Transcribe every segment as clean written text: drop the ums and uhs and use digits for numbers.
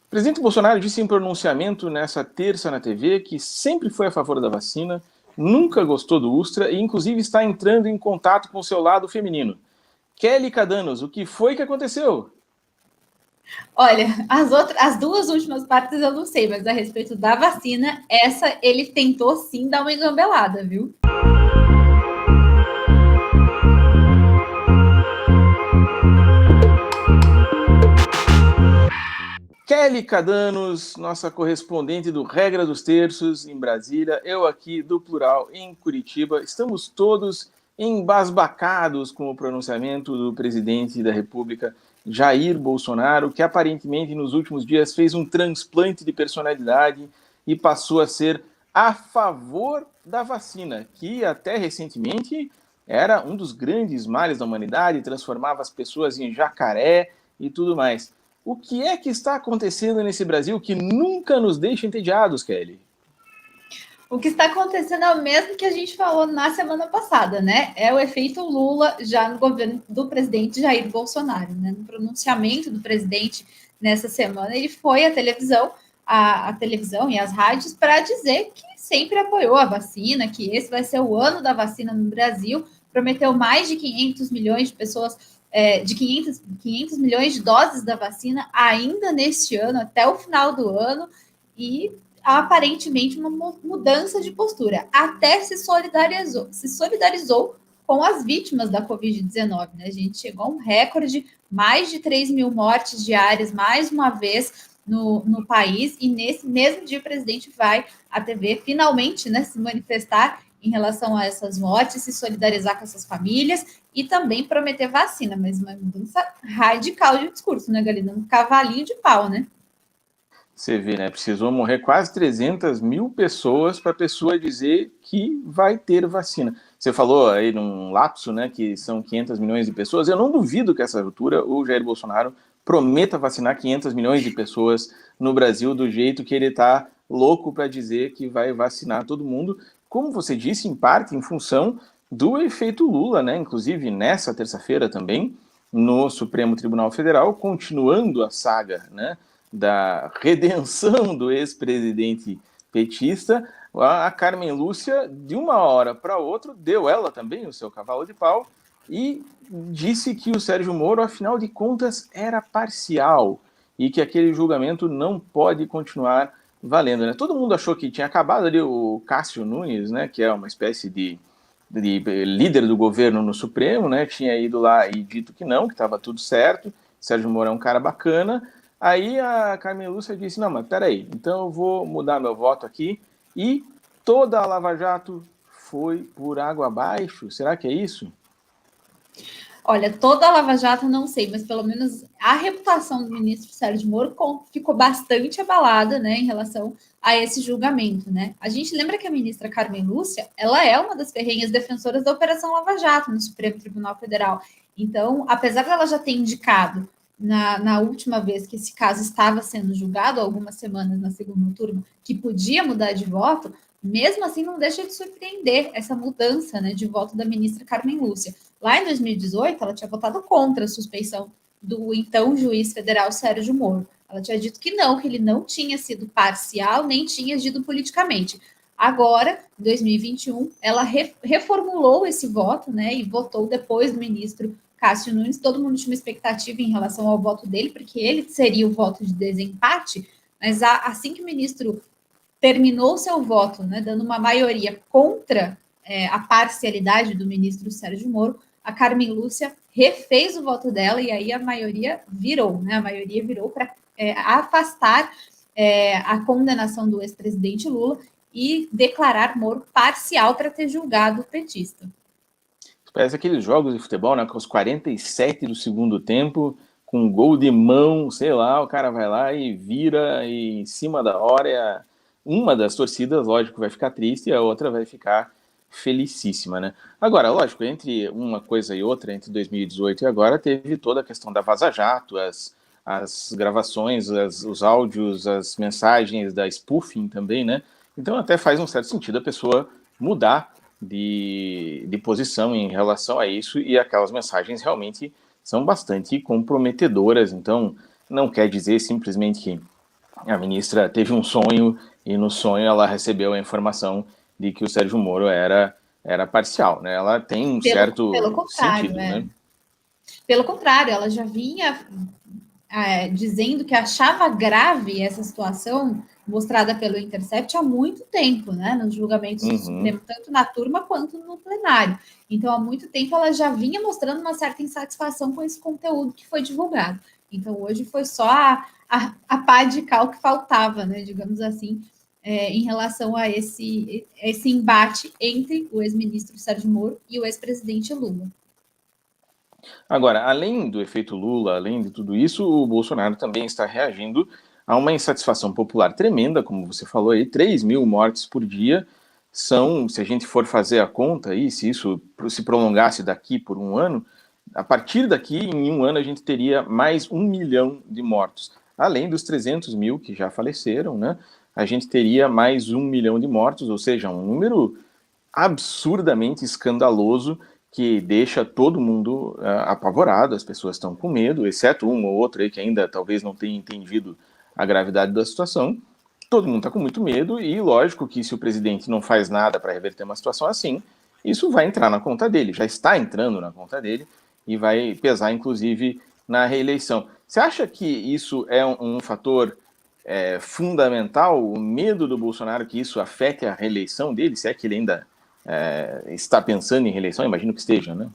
O presidente Bolsonaro disse em pronunciamento nessa terça na TV que sempre foi a favor da vacina, nunca gostou do Ustra e, inclusive, está entrando em contato com o seu lado feminino. Kelly Cadanos, o que foi que aconteceu? Olha, as duas últimas partes eu não sei, mas a respeito da vacina, essa ele tentou sim dar uma engambelada, viu? Kelly Cadanos, nossa correspondente do Regra dos Terços em Brasília, eu aqui do Plural em Curitiba. Estamos todos embasbacados com o pronunciamento do presidente da República, Jair Bolsonaro, que aparentemente nos últimos dias fez um transplante de personalidade e passou a ser a favor da vacina, que até recentemente era um dos grandes males da humanidade, transformava as pessoas em jacaré e tudo mais. O que é que está acontecendo nesse Brasil que nunca nos deixa entediados, Kelly? O que está acontecendo é o mesmo que a gente falou na semana passada, né? É o efeito Lula já no governo do presidente Jair Bolsonaro, né? No pronunciamento do presidente nessa semana, ele foi à televisão, a televisão e as rádios para dizer que sempre apoiou a vacina, que esse vai ser o ano da vacina no Brasil, prometeu mais de 500 milhões de pessoas, de 500 milhões de doses da vacina ainda neste ano, até o final do ano, e aparentemente uma mudança de postura. Até se solidarizou com as vítimas da Covid-19. Né? A gente chegou a um recorde, mais de 3 mil mortes diárias, mais uma vez no país, e nesse mesmo dia o presidente vai à TV finalmente, né, se manifestar em relação a essas mortes, se solidarizar com essas famílias e também prometer vacina, mas uma mudança radical de discurso, né, Galina? Um cavalinho de pau, né? Você vê, né? Precisou morrer quase 300 mil pessoas para a pessoa dizer que vai ter vacina. Você falou aí num lapso, né, que são 500 milhões de pessoas. Eu não duvido que a essa altura o Jair Bolsonaro prometa vacinar 500 milhões de pessoas no Brasil do jeito que ele está louco para dizer que vai vacinar todo mundo. Como você disse, em parte em função do efeito Lula, né? Inclusive nessa terça-feira também, no Supremo Tribunal Federal, continuando a saga, né, da redenção do ex-presidente petista, a Carmen Lúcia, de uma hora para outra, deu ela também o seu cavalo de pau e disse que o Sérgio Moro, afinal de contas, era parcial e que aquele julgamento não pode continuar valendo. Né? Todo mundo achou que tinha acabado ali o Cássio Nunes, né, que é uma espécie de líder do governo no Supremo, né, tinha ido lá e dito que não, que estava tudo certo, Sérgio Moro é um cara bacana. Aí a Carmen Lúcia disse, não, mas peraí, então eu vou mudar meu voto aqui, e toda a Lava Jato foi por água abaixo? Será que é isso? Olha, toda a Lava Jato não sei, mas pelo menos a reputação do ministro Sérgio Moro ficou bastante abalada, né, em relação a esse julgamento, né? A gente lembra que a ministra Carmen Lúcia, ela é uma das ferrenhas defensoras da Operação Lava Jato no Supremo Tribunal Federal. Então, apesar dela já ter indicado na última vez que esse caso estava sendo julgado, algumas semanas na segunda turma, que podia mudar de voto, mesmo assim não deixa de surpreender essa mudança, né, de voto da ministra Carmen Lúcia. Lá em 2018, ela tinha votado contra a suspeição do então juiz federal Sérgio Moro. Ela tinha dito que ele não tinha sido parcial, nem tinha agido politicamente. Agora, em 2021, ela reformulou esse voto, né, e votou depois do ministro Cássio Nunes. Todo mundo tinha uma expectativa em relação ao voto dele, porque ele seria o voto de desempate, mas assim que o ministro terminou seu voto, né, dando uma maioria contra a parcialidade do ministro Sérgio Moro, a Carmen Lúcia refez o voto dela e aí a maioria virou, né? A maioria virou para afastar a condenação do ex-presidente Lula e declarar Moro parcial para ter julgado o petista. Parece aqueles jogos de futebol, né, com os 47 do segundo tempo, com um gol de mão, sei lá, o cara vai lá e vira e em cima da hora uma das torcidas, lógico, vai ficar triste e a outra vai ficar felicíssima, né? Agora, lógico, entre uma coisa e outra, entre 2018 e agora, teve toda a questão da Vaza Jato, as gravações, os áudios, as mensagens da spoofing também, né? Então até faz um certo sentido a pessoa mudar de posição em relação a isso, e aquelas mensagens realmente são bastante comprometedoras. Então não quer dizer simplesmente que A ministra teve um sonho e no sonho ela recebeu a informação de que o Sérgio Moro era parcial, né? Ela tem um certo sentido, né? Pelo contrário, ela já vinha dizendo que achava grave essa situação mostrada pelo Intercept há muito tempo, né? Nos julgamentos do Supremo, tanto na turma quanto no plenário. Então, há muito tempo ela já vinha mostrando uma certa insatisfação com esse conteúdo que foi divulgado. Então, hoje foi só a pá de cal que faltava, né? Digamos assim, em relação a esse embate entre o ex-ministro Sérgio Moro e o ex-presidente Lula. Agora, além do efeito Lula, além de tudo isso, o Bolsonaro também está reagindo a uma insatisfação popular tremenda, como você falou aí, 3 mil mortes por dia são, se a gente for fazer a conta aí, se isso se prolongasse daqui por um ano, a partir daqui, em um ano, a gente teria mais 1 milhão de mortos. Além dos 300 mil que já faleceram, né? A gente teria mais 1 milhão de mortos, ou seja, um número absurdamente escandaloso que deixa todo mundo apavorado, as pessoas estão com medo, exceto um ou outro aí que ainda talvez não tenha entendido a gravidade da situação. Todo mundo está com muito medo e lógico que se o presidente não faz nada para reverter uma situação assim, isso vai entrar na conta dele, já está entrando na conta dele e vai pesar inclusive na reeleição. Você acha que isso é um fator fundamental, o medo do Bolsonaro que isso afete a reeleição dele, se é que ele ainda está pensando em reeleição? Imagino que esteja, né?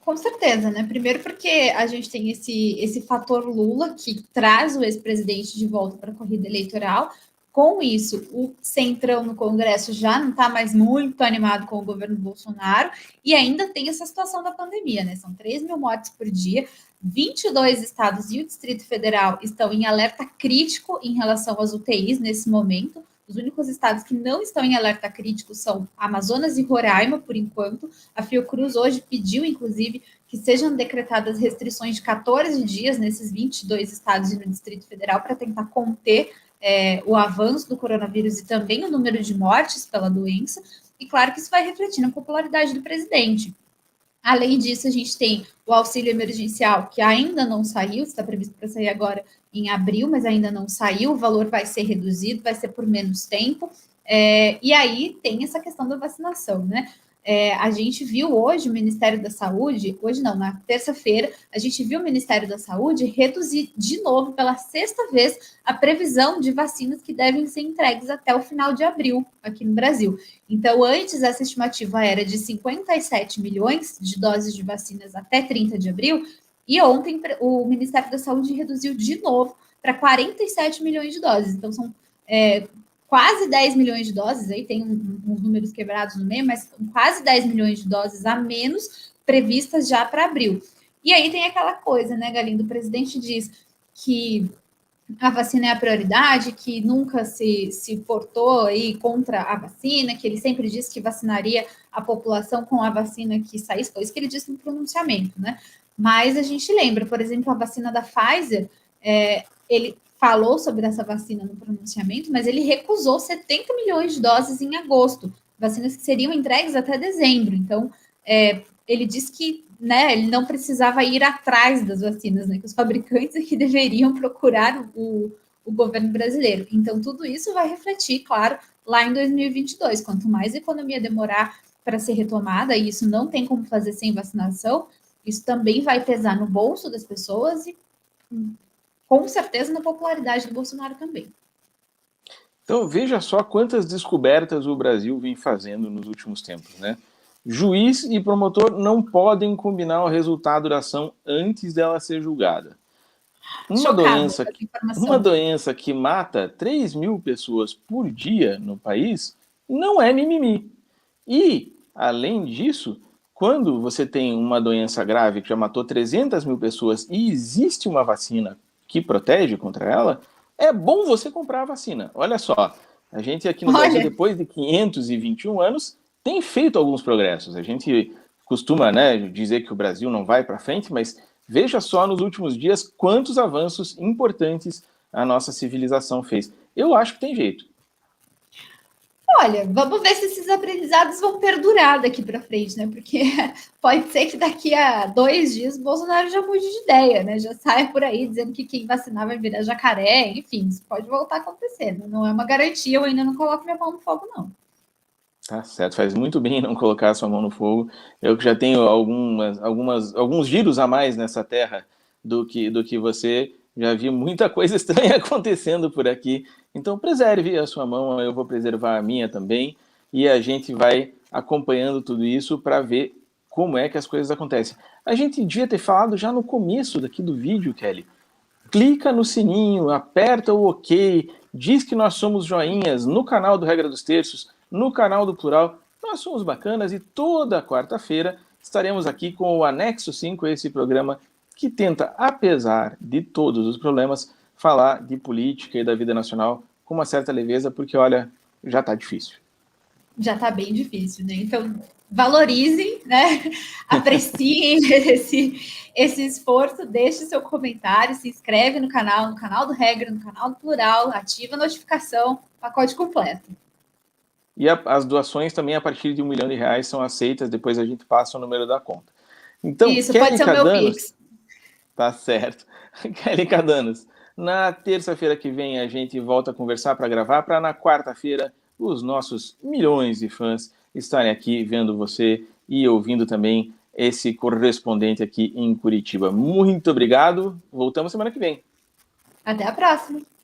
Com certeza, né? Primeiro porque a gente tem esse fator Lula que traz o ex-presidente de volta para a corrida eleitoral. Com isso, o Centrão no Congresso já não está mais muito animado com o governo Bolsonaro e ainda tem essa situação da pandemia, né? São 3 mil mortes por dia, 22 estados e o Distrito Federal estão em alerta crítico em relação às UTIs nesse momento. Os únicos estados que não estão em alerta crítico são Amazonas e Roraima, por enquanto. A Fiocruz hoje pediu, inclusive, que sejam decretadas restrições de 14 dias nesses 22 estados e no Distrito Federal para tentar conter o avanço do coronavírus e também o número de mortes pela doença. E claro que isso vai refletir na popularidade do presidente. Além disso, a gente tem o auxílio emergencial, que ainda não saiu, está previsto para sair agora em abril, mas ainda não saiu, o valor vai ser reduzido, vai ser por menos tempo. E aí tem essa questão da vacinação, né? A gente viu hoje o Ministério da Saúde, hoje não, na terça-feira, a gente viu o Ministério da Saúde reduzir de novo, pela sexta vez, a previsão de vacinas que devem ser entregues até o final de abril aqui no Brasil. Então, antes, essa estimativa era de 57 milhões de doses de vacinas até 30 de abril, e ontem o Ministério da Saúde reduziu de novo para 47 milhões de doses. Então, são quase 10 milhões de doses, aí tem uns números quebrados no meio, mas quase 10 milhões de doses a menos previstas já para abril. E aí tem aquela coisa, né, Galindo? O presidente diz que a vacina é a prioridade, que nunca se portou aí contra a vacina, que ele sempre disse que vacinaria a população com a vacina que saísse, foi isso que ele disse no pronunciamento, né? Mas a gente lembra, por exemplo, a vacina da Pfizer, ele falou sobre essa vacina no pronunciamento, mas ele recusou 70 milhões de doses em agosto, vacinas que seriam entregues até dezembro. Então, ele disse que ele não precisava ir atrás das vacinas, né, que os fabricantes é que deveriam procurar o governo brasileiro. Então, tudo isso vai refletir, claro, lá em 2022. Quanto mais a economia demorar para ser retomada, e isso não tem como fazer sem vacinação, isso também vai pesar no bolso das pessoas e com certeza na popularidade do Bolsonaro também. Então, veja só quantas descobertas o Brasil vem fazendo nos últimos tempos, né? Juiz e promotor não podem combinar o resultado da ação antes dela ser julgada. Uma doença que mata 3 mil pessoas por dia no país não é mimimi. E, além disso, quando você tem uma doença grave que já matou 300 mil pessoas e existe uma vacina que protege contra ela, é bom você comprar a vacina. Olha só, a gente aqui no Brasil, depois de 521 anos, tem feito alguns progressos. A gente costuma, dizer que o Brasil não vai para frente, mas veja só nos últimos dias quantos avanços importantes a nossa civilização fez. Eu acho que tem jeito. Olha, vamos ver se esses aprendizados vão perdurar daqui para frente, né? Porque pode ser que daqui a 2 dias o Bolsonaro já mude de ideia, né? Já saia por aí dizendo que quem vacinar vai virar jacaré, enfim, isso pode voltar a acontecer. Né? Não é uma garantia, eu ainda não coloco minha mão no fogo, não. Tá certo, faz muito bem não colocar a sua mão no fogo. Eu que já tenho alguns giros a mais nessa terra do que você, já vi muita coisa estranha acontecendo por aqui. Então preserve a sua mão, eu vou preservar a minha também, e a gente vai acompanhando tudo isso para ver como é que as coisas acontecem. A gente devia ter falado já no começo daqui do vídeo, Kelly. Clica no sininho, aperta o OK, diz que nós somos joinhas no canal do Regra dos Terços, no canal do Plural. Nós somos bacanas e toda quarta-feira estaremos aqui com o Anexo 5, esse programa que tenta, apesar de todos os problemas, falar de política e da vida nacional com uma certa leveza, porque, olha, já está difícil. Já está bem difícil, né? Então, valorizem, né? Apreciem esse esforço, deixe seu comentário, se inscreve no canal do Regra, no canal do Plural, ativa a notificação, pacote completo. E as doações também a partir de R$1 milhão são aceitas, depois a gente passa o número da conta. Então, isso, Kelly pode ser Cadanos, o meu Pix. Tá certo. Kelly Cadanos, na terça-feira que vem a gente volta a conversar para gravar, para na quarta-feira os nossos milhões de fãs estarem aqui vendo você e ouvindo também esse correspondente aqui em Curitiba. Muito obrigado, voltamos semana que vem. Até a próxima.